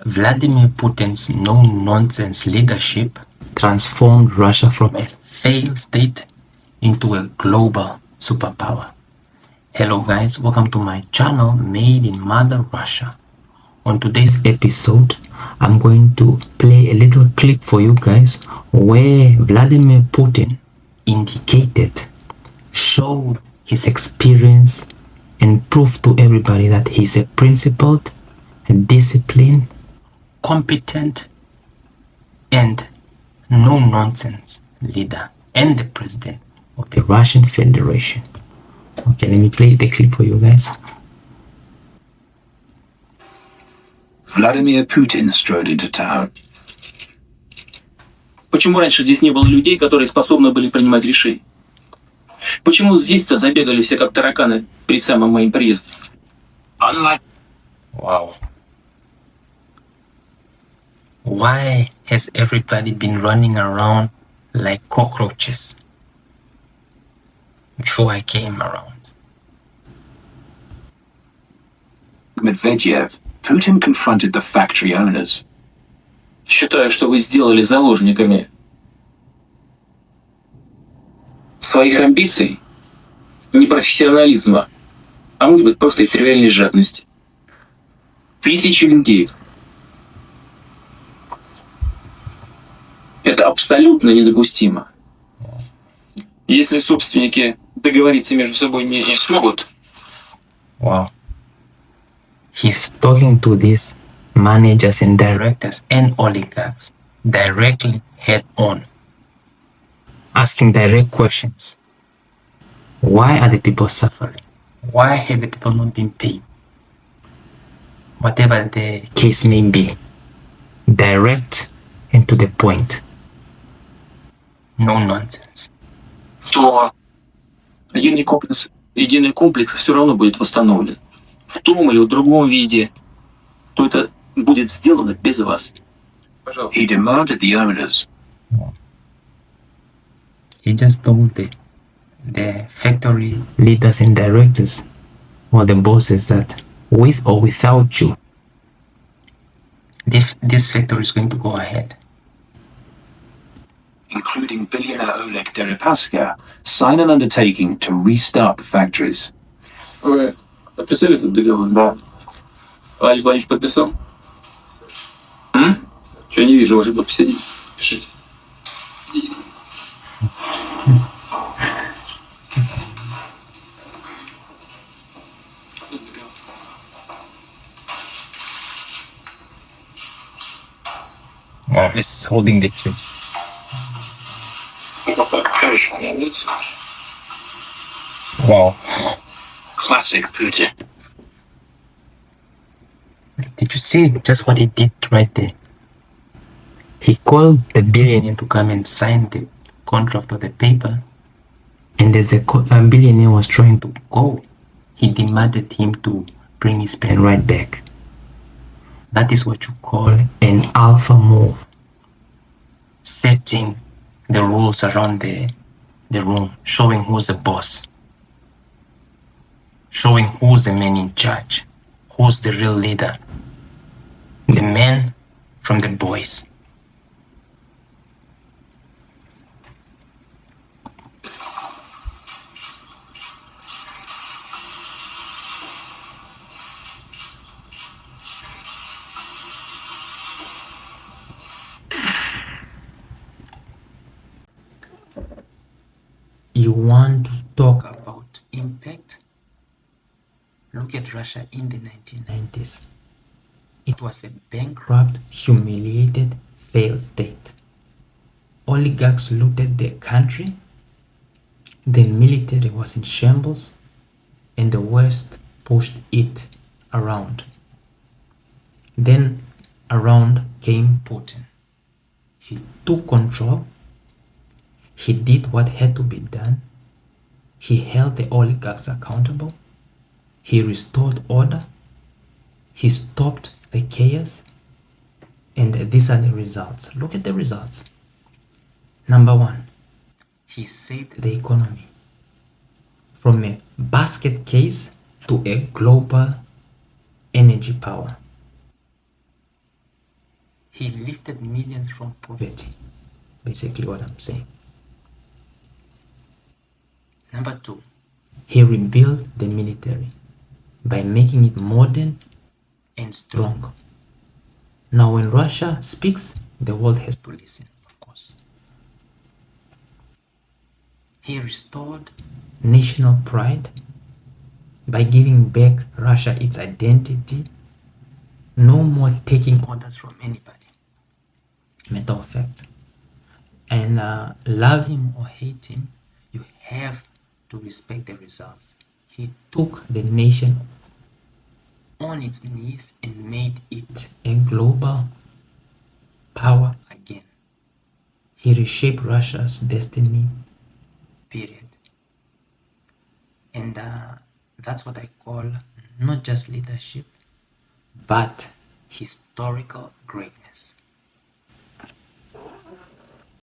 Vladimir Putin's no-nonsense leadership transformed Russia from a failed state into a global superpower. Hello guys, welcome to my channel Made in Mother Russia. On today's episode, I'm going to play a little clip for you guys where Vladimir Putin showed his experience and proved to everybody that he's a principled, disciplined, competent, and no-nonsense leader and the president of the Russian Federation. Okay, let me play the clip for you guys. Vladimir Putin strode into town. Почему раньше здесь не было людей, которые способны были принимать решения? Почему здесь-то забегали все как тараканы перед самым моим приездом? Wow. Why has everybody been running around like cockroaches before I came around? Medvedev, Putin confronted the factory owners. Считаю, что вы сделали заложниками своих амбиций, непрофессионализма, а может быть просто тривиальной жадности. Тысячи людей. Это абсолютно недопустимо. Если собственники договориться между собой не смогут. Wow. He's talking to these managers and directors and oligarchs directly head on, asking direct questions. Why are the people suffering? Why have the people not been paid? Whatever the case may be, direct and to the point. No nonsense. То единый комплекс все равно будет восстановлен. В том или в другом виде, то это будет сделано без вас. Пожалуйста. He demanded the owners. He just told the factory leaders and directors or the bosses that with or without you, this factory is going to go ahead. Including billionaire Oleg Deripaska, sign an undertaking to restart the factories. Вы подписали этот договор? Да. Владимир Владимирович подписал? Что, я не вижу вашей подписи. Пишите. Идите. Wow, this is holding the clip. Wow. Classic Putin. Did you see just what he did right there? He called the billionaire to come and sign the contract or the paper. And as the billionaire was trying to go, he demanded him to bring his pen right back. That is what you call an alpha move. Setting the rules around the room, showing who's the boss. Showing who's the man in charge. Who's the real leader. The men from the boys. You want to talk about impact? Look at Russia in the 1990s. It was a bankrupt, humiliated, failed state. Oligarchs looted their country. The military was in shambles, and the West pushed it around. Then around came Putin. He took control. He did what had to be done. He held the oligarchs accountable. He restored order. He stopped the chaos. And these are the results. Look at the results. Number one, he saved the economy from a basket case to a global energy power. He lifted millions from poverty. Basically what I'm saying. Number 2, he rebuilt the military by making it modern and strong. Now when Russia speaks, the world has to listen, of course. He restored national pride by giving back Russia its identity. No more taking orders from anybody. Matter of fact. And love him or hate him, you have to respect the results. He took the nation on its knees and made it a global power again. He reshaped Russia's destiny, period. And that's what I call not just leadership, but historical greatness.